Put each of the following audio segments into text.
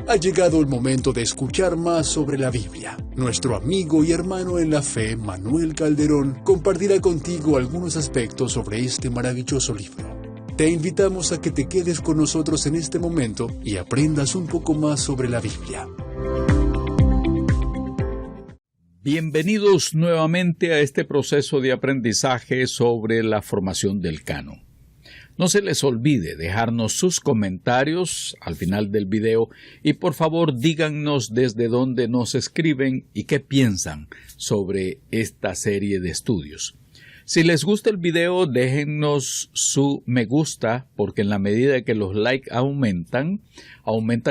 Ha llegado el momento de escuchar más sobre la Biblia. Nuestro amigo y hermano en la fe, Manuel Calderón, compartirá contigo algunos aspectos sobre este maravilloso libro. Te invitamos a que te quedes con nosotros en este momento y aprendas un poco más sobre la Biblia. Bienvenidos nuevamente a este proceso de aprendizaje sobre la formación del canon. No se les olvide dejarnos sus comentarios al final del video y por favor díganos desde dónde nos escriben y qué piensan sobre esta serie de estudios. Si les gusta el video, déjennos su me gusta porque en la medida que los likes aumentan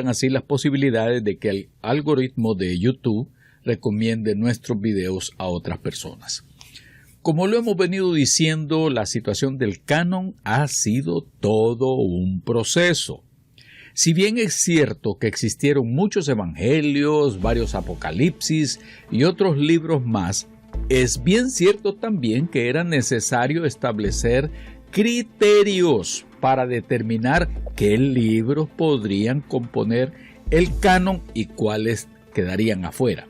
así las posibilidades de que el algoritmo de YouTube recomiende nuestros videos a otras personas. Como lo hemos venido diciendo, la situación del canon ha sido todo un proceso. Si bien es cierto que existieron muchos evangelios, varios apocalipsis y otros libros más, es bien cierto también que era necesario establecer criterios para determinar qué libros podrían componer el canon y cuáles quedarían afuera.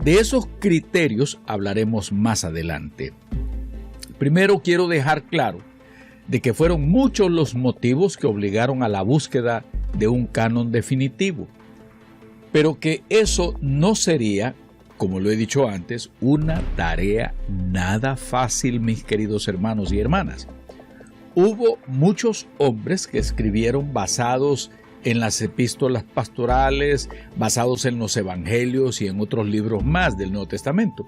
De esos criterios hablaremos más adelante. Primero quiero dejar claro de que fueron muchos los motivos que obligaron a la búsqueda de un canon definitivo, pero que eso no sería, como lo he dicho antes, una tarea nada fácil, mis queridos hermanos y hermanas. Hubo muchos hombres que escribieron basados en las epístolas pastorales, basados en los evangelios y en otros libros más del Nuevo Testamento.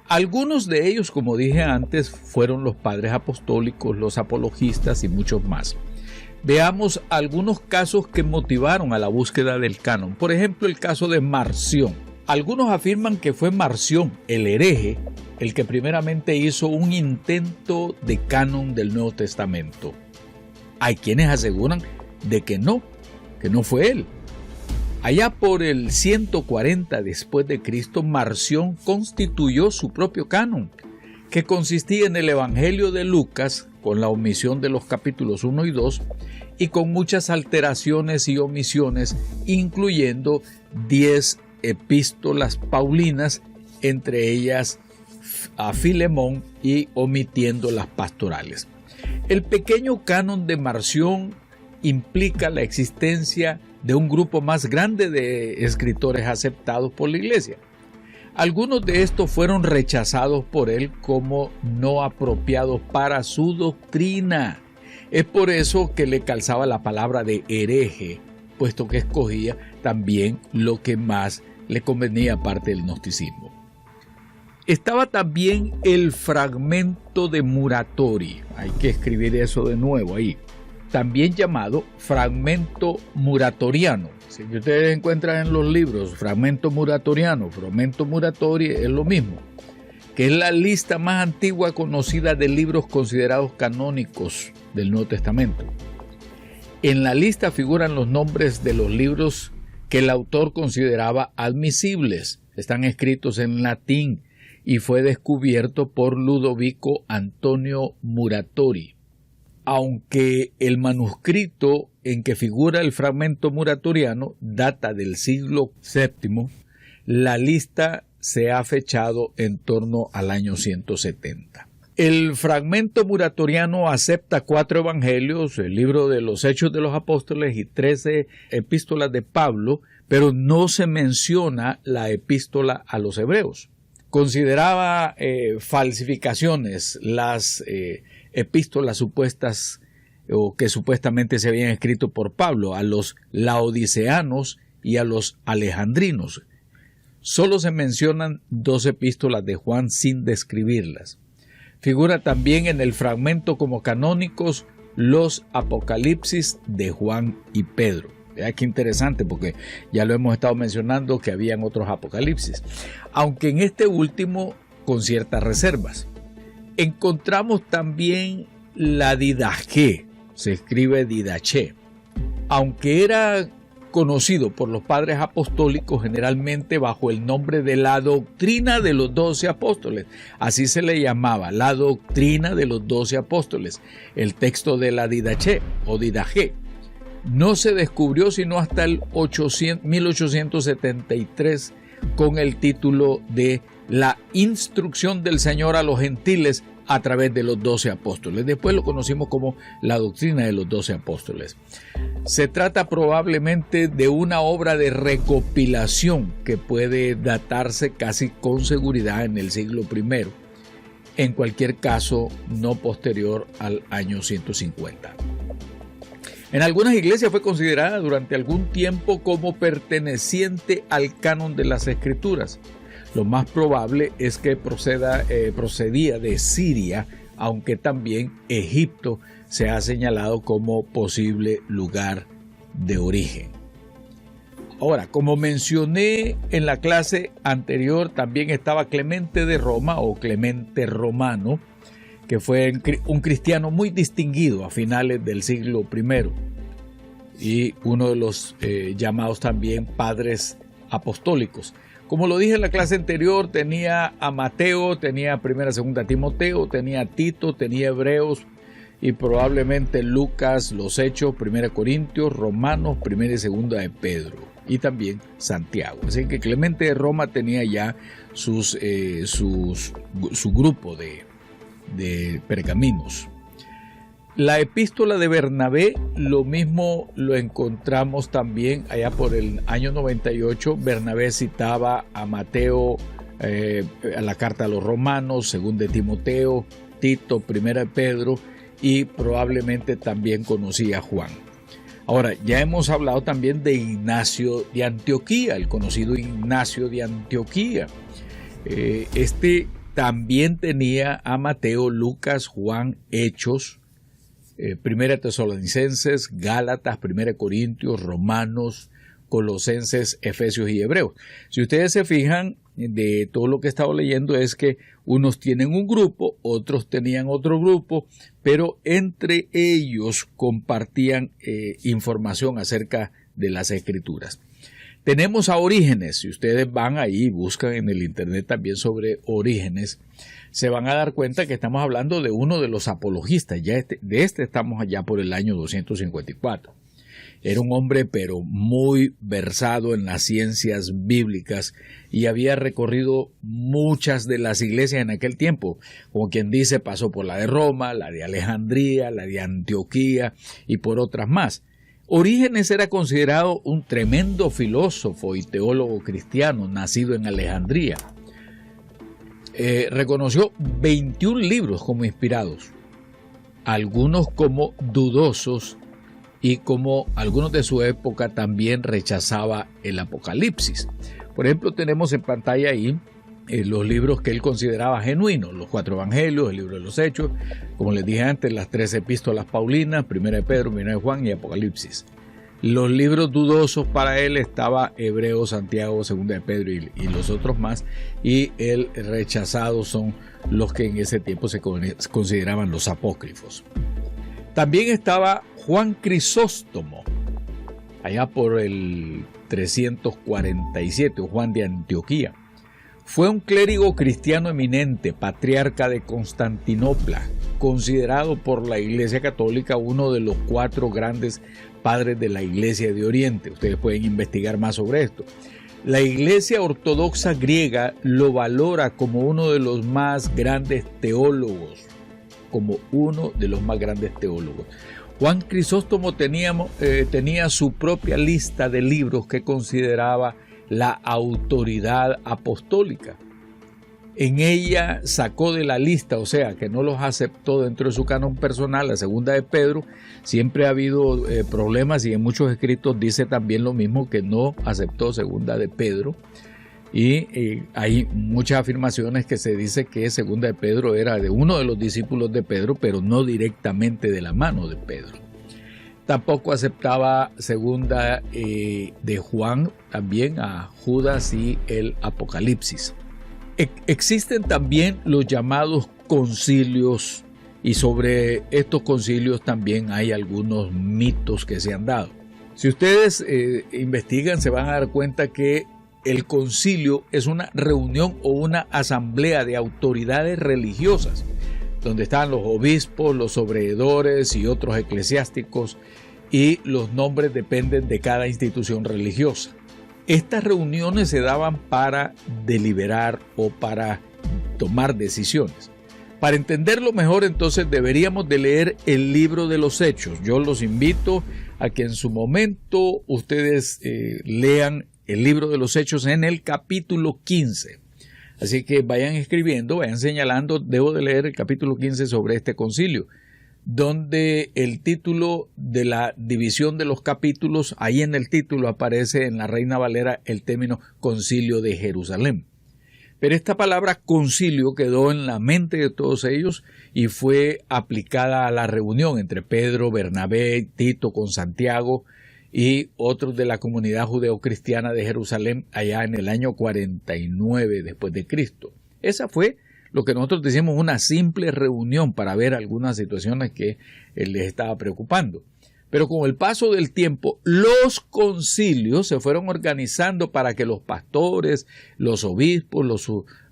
Algunos de ellos, como dije antes, fueron los padres apostólicos, los apologistas y muchos más. Veamos algunos casos que motivaron a la búsqueda del canon. Por ejemplo, el caso de Marción. Algunos afirman que fue Marción, el hereje, el que primeramente hizo un intento de canon del Nuevo Testamento. Hay quienes aseguran de que no fue él. Allá por el 140 después de Cristo, Marción constituyó su propio canon, que consistía en el Evangelio de Lucas, con la omisión de los capítulos 1 y 2, y con muchas alteraciones y omisiones, incluyendo 10 epístolas paulinas, entre ellas a Filemón, y omitiendo las pastorales. El pequeño canon de Marción implica la existencia de un grupo más grande de escritores aceptados por la Iglesia. Algunos de estos fueron rechazados por él como no apropiados para su doctrina. Es por eso que le calzaba la palabra de hereje, puesto que escogía también lo que más le convenía aparte del gnosticismo. Estaba también el fragmento de Muratori. Hay que escribir eso de nuevo ahí. También llamado fragmento muratoriano. Si ustedes encuentran en los libros fragmento muratoriano, fragmento muratori, es lo mismo, que es la lista más antigua conocida de libros considerados canónicos del Nuevo Testamento. En la lista figuran los nombres de los libros que el autor consideraba admisibles. Están escritos en latín y fue descubierto por Ludovico Antonio Muratori. Aunque el manuscrito en que figura el fragmento muratoriano data del siglo VII, la lista se ha fechado en torno al año 170. El fragmento muratoriano acepta 4 evangelios, el libro de los Hechos de los Apóstoles y 13 epístolas de Pablo, pero no se menciona la epístola a los hebreos. Consideraba falsificaciones las epístolas supuestas o que supuestamente se habían escrito por Pablo a los laodiceanos y a los alejandrinos. Solo se mencionan 2 epístolas de Juan sin describirlas. Figura también en el fragmento como canónicos los apocalipsis de Juan y Pedro. Vea qué interesante, porque ya lo hemos estado mencionando que habían otros apocalipsis, aunque en este último con ciertas reservas. Encontramos también la Didaché, se escribe Didaché, aunque era conocido por los padres apostólicos generalmente bajo el nombre de la doctrina de los 12 apóstoles. Así se le llamaba, la doctrina de los 12 apóstoles, el texto de la Didaché o Didaché. no se descubrió sino hasta el 1873 con el título de La instrucción del Señor a los gentiles a través de los 12 apóstoles. Después lo conocimos como la doctrina de los 12 apóstoles. Se trata probablemente de una obra de recopilación que puede datarse casi con seguridad en el siglo I, en cualquier caso no posterior al año 150. En algunas iglesias fue considerada durante algún tiempo como perteneciente al canon de las Escrituras. Lo más probable es que procedía de Siria, aunque también Egipto se ha señalado como posible lugar de origen. Ahora, como mencioné en la clase anterior, también estaba Clemente de Roma o Clemente Romano, que fue un cristiano muy distinguido a finales del siglo I y uno de los llamados también padres apostólicos. Como lo dije en la clase anterior, tenía a Mateo, tenía 1 y 2 Timoteo, tenía a Tito, tenía Hebreos y probablemente Lucas, los Hechos, 1 Corintios, Romanos, 1 y 2 de Pedro y también Santiago. Así que Clemente de Roma tenía ya su grupo de pergaminos. La epístola de Bernabé, lo mismo lo encontramos también allá por el año 98. Bernabé citaba a Mateo, a la carta a los Romanos, 2 de Timoteo, Tito, 1 de Pedro y probablemente también conocía a Juan. Ahora, ya hemos hablado también de Ignacio de Antioquía, el conocido Ignacio de Antioquía. Este también tenía a Mateo, Lucas, Juan, Hechos, 1 Tesalonicenses, Gálatas, 1 Corintios, Romanos, Colosenses, Efesios y Hebreos. Si ustedes se fijan, de todo lo que he estado leyendo es que unos tienen un grupo, otros tenían otro grupo, pero entre ellos compartían información acerca de las Escrituras. Tenemos a Orígenes. Si ustedes van ahí y buscan en el internet también sobre Orígenes, se van a dar cuenta que estamos hablando de uno de los apologistas. Ya de este estamos allá por el año 254. Era un hombre pero muy versado en las ciencias bíblicas y había recorrido muchas de las iglesias en aquel tiempo. Como quien dice, pasó por la de Roma, la de Alejandría, la de Antioquía y por otras más. Orígenes era considerado un tremendo filósofo y teólogo cristiano nacido en Alejandría. Reconoció 21 libros como inspirados, algunos como dudosos y como algunos de su época también rechazaba el Apocalipsis. Por ejemplo, tenemos en pantalla ahí los libros que él consideraba genuinos, los 4 evangelios, el libro de los Hechos, como les dije antes, las 3 epístolas paulinas, 1 de Pedro, 1 de Juan y Apocalipsis. Los libros dudosos para él estaba Hebreos, Santiago, 2 de Pedro y los otros más, y el rechazado son los que en ese tiempo se consideraban los apócrifos. También estaba Juan Crisóstomo, allá por el 347, Juan de Antioquía. Fue un clérigo cristiano eminente, patriarca de Constantinopla, considerado por la Iglesia Católica uno de los 4 grandes padres de la Iglesia de Oriente. Ustedes pueden investigar más sobre esto. La Iglesia Ortodoxa griega lo valora como uno de los más grandes teólogos, Juan Crisóstomo tenía su propia lista de libros que consideraba la autoridad apostólica. En ella sacó de la lista, o sea, que no los aceptó dentro de su canon personal, la 2 de Pedro. Siempre ha habido problemas y en muchos escritos dice también lo mismo, que no aceptó 2 de Pedro. Y hay muchas afirmaciones que se dice que 2 de Pedro era de uno de los discípulos de Pedro, pero no directamente de la mano de Pedro. Tampoco aceptaba 2 de Juan, también a Judas y el Apocalipsis. Existen también los llamados concilios y sobre estos concilios también hay algunos mitos que se han dado. Si ustedes investigan se van a dar cuenta que el concilio es una reunión o una asamblea de autoridades religiosas donde están los obispos, los sobreedores y otros eclesiásticos y los nombres dependen de cada institución religiosa. Estas reuniones se daban para deliberar o para tomar decisiones. Para entenderlo mejor, entonces deberíamos de leer el libro de los Hechos. Yo los invito a que en su momento ustedes lean el libro de los Hechos en el capítulo 15. Así que vayan escribiendo, vayan señalando, debo de leer el capítulo 15 sobre este concilio, donde el título de la división de los capítulos, ahí en el título aparece en la Reina Valera el término Concilio de Jerusalén. Pero esta palabra concilio quedó en la mente de todos ellos y fue aplicada a la reunión entre Pedro, Bernabé, Tito con Santiago y otros de la comunidad judeocristiana de Jerusalén allá en el año 49 después de Cristo. Esa fue lo que nosotros decimos una simple reunión para ver algunas situaciones que les estaba preocupando. Pero con el paso del tiempo, los concilios se fueron organizando para que los pastores, los obispos,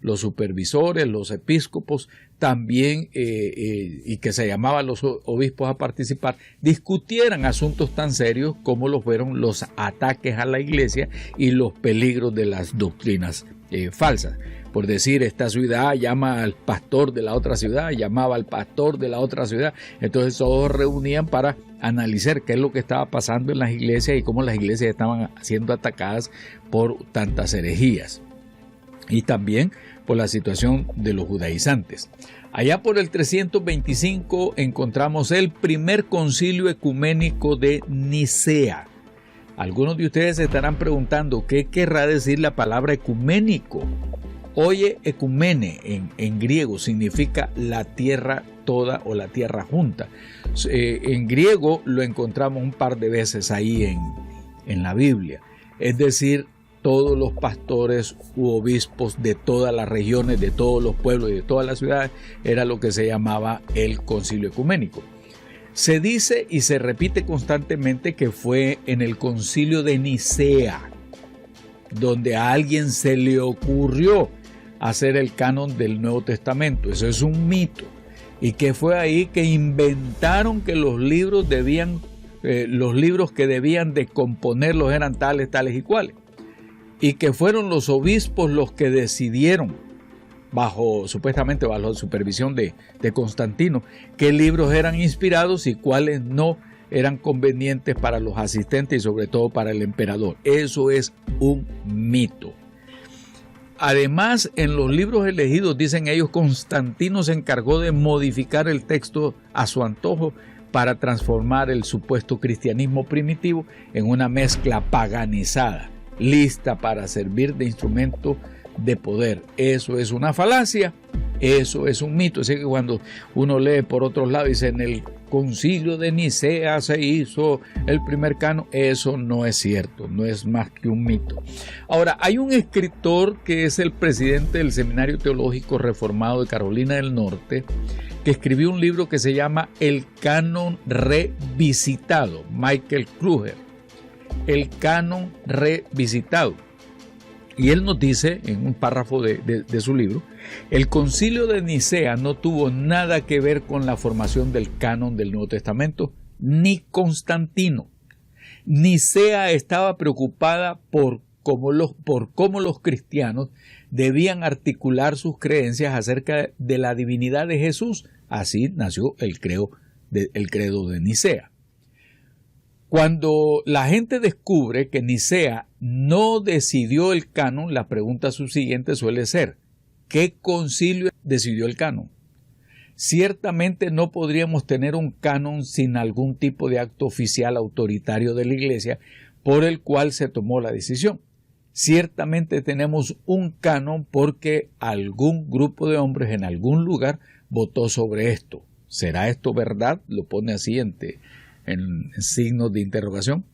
los supervisores, los episcopos, también, y que se llamaban los obispos a participar, discutieran asuntos tan serios como lo fueron los ataques a la iglesia y los peligros de las doctrinas falsas. Por decir, esta ciudad llama al pastor de la otra ciudad, llamaba al pastor de la otra ciudad. Entonces todos reunían para analizar qué es lo que estaba pasando en las iglesias y cómo las iglesias estaban siendo atacadas por tantas herejías. Y también por la situación de los judaizantes. Allá por el 325 encontramos el primer concilio ecuménico de Nicea. Algunos de ustedes se estarán preguntando qué querrá decir la palabra ecuménico. Oye, ecumene en griego significa la tierra toda o la tierra junta. En griego lo encontramos un par de veces ahí en la Biblia. Es decir, todos los pastores u obispos de todas las regiones, de todos los pueblos y de todas las ciudades, era lo que se llamaba el concilio ecuménico. Se dice y se repite constantemente que fue en el concilio de Nicea, donde a alguien se le ocurrió hacer el canon del Nuevo Testamento. Eso es un mito. Y que fue ahí que inventaron que los libros que debían de componerlos eran tales y cuales. Y que fueron los obispos los que decidieron, supuestamente bajo la supervisión de Constantino, qué libros eran inspirados y cuáles no eran convenientes para los asistentes y sobre todo para el emperador. Eso es un mito. Además, en los libros elegidos, dicen ellos, Constantino se encargó de modificar el texto a su antojo para transformar el supuesto cristianismo primitivo en una mezcla paganizada, lista para servir de instrumento de poder. Eso es una falacia, eso es un mito. Así que cuando uno lee por otros lados, dice en el concilio de Nicea se hizo el primer canon, eso no es cierto, no es más que un mito. Ahora, hay un escritor que es el presidente del Seminario Teológico Reformado de Carolina del Norte, que escribió un libro que se llama El Canon Revisitado, Michael Kruger, El Canon Revisitado. Y él nos dice, en un párrafo de su libro, el concilio de Nicea no tuvo nada que ver con la formación del canon del Nuevo Testamento, ni Constantino. Nicea estaba preocupada por cómo los cristianos debían articular sus creencias acerca de la divinidad de Jesús. Así nació el credo de Nicea. Cuando la gente descubre que Nicea no decidió el canon, la pregunta subsiguiente suele ser, ¿qué concilio decidió el canon? Ciertamente no podríamos tener un canon sin algún tipo de acto oficial autoritario de la Iglesia por el cual se tomó la decisión. Ciertamente tenemos un canon porque algún grupo de hombres en algún lugar votó sobre esto. ¿Será esto verdad? Lo pone así en signos de interrogación.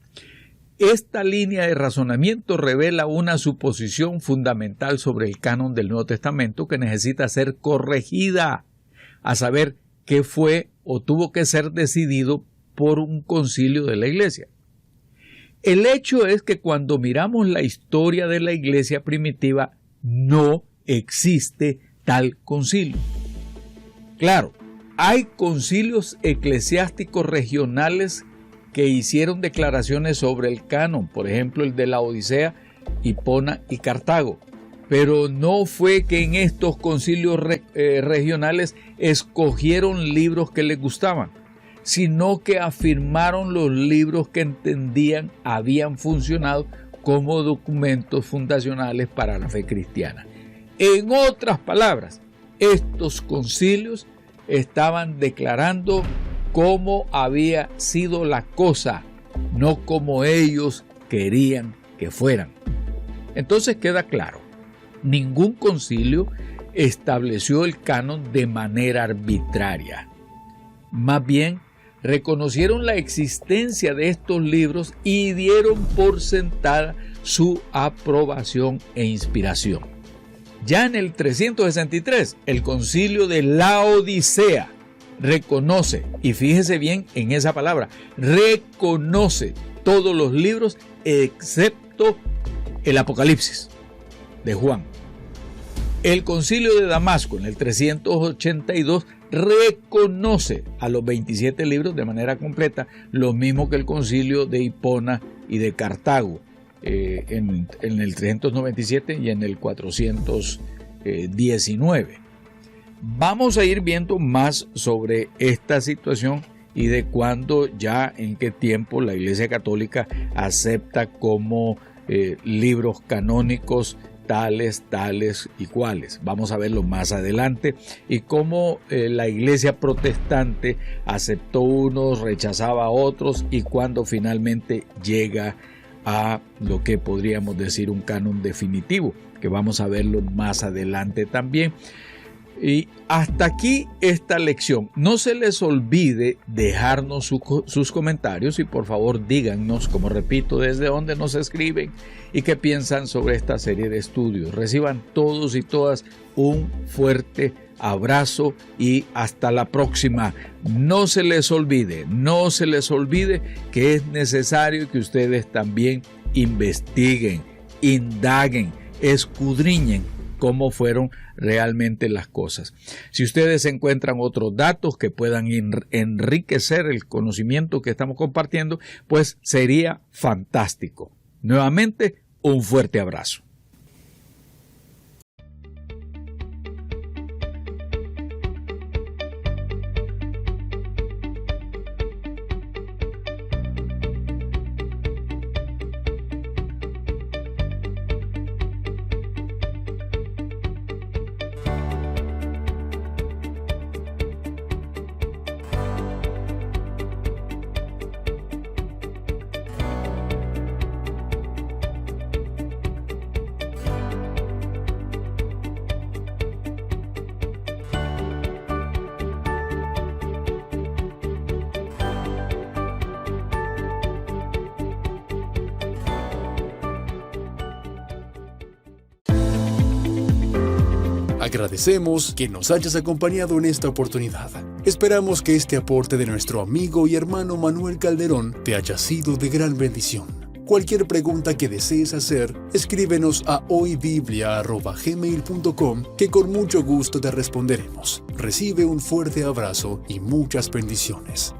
Esta línea de razonamiento revela una suposición fundamental sobre el canon del Nuevo Testamento que necesita ser corregida, a saber qué fue o tuvo que ser decidido por un concilio de la Iglesia. El hecho es que cuando miramos la historia de la Iglesia primitiva, no existe tal concilio. Claro, hay concilios eclesiásticos regionales que hicieron declaraciones sobre el canon, por ejemplo el de la Odisea, Hipona y Cartago. Pero no fue que en estos concilios regionales escogieron libros que les gustaban, sino que afirmaron los libros que entendían habían funcionado como documentos fundacionales para la fe cristiana. En otras palabras, estos concilios estaban declarando cómo había sido la cosa, no como ellos querían que fueran. Entonces queda claro, ningún concilio estableció el canon de manera arbitraria. Más bien, reconocieron la existencia de estos libros y dieron por sentada su aprobación e inspiración. Ya en el 363, el concilio de la Odisea reconoce, y fíjese bien en esa palabra, reconoce todos los libros excepto el Apocalipsis de Juan. El concilio de Damasco en el 382 reconoce a los 27 libros de manera completa, lo mismo que el concilio de Hipona y de Cartago en el 397 y en el 419. Vamos a ir viendo más sobre esta situación y de cuándo, ya en qué tiempo la Iglesia Católica acepta como libros canónicos tales y cuales. Vamos a verlo más adelante y cómo la Iglesia protestante aceptó unos, rechazaba a otros y cuando finalmente llega a lo que podríamos decir un canon definitivo, que vamos a verlo más adelante también. Y hasta aquí esta lección. No se les olvide dejarnos sus comentarios y por favor díganos, como repito, desde dónde nos escriben y qué piensan sobre esta serie de estudios. Reciban todos y todas un fuerte abrazo y hasta la próxima. No se les olvide que es necesario que ustedes también investiguen, indaguen, escudriñen cómo fueron realmente las cosas. Si ustedes encuentran otros datos que puedan enriquecer el conocimiento que estamos compartiendo, pues sería fantástico. Nuevamente, un fuerte abrazo. Agradecemos que nos hayas acompañado en esta oportunidad. Esperamos que este aporte de nuestro amigo y hermano Manuel Calderón te haya sido de gran bendición. Cualquier pregunta que desees hacer, escríbenos a hoybiblia@gmail.com que con mucho gusto te responderemos. Recibe un fuerte abrazo y muchas bendiciones.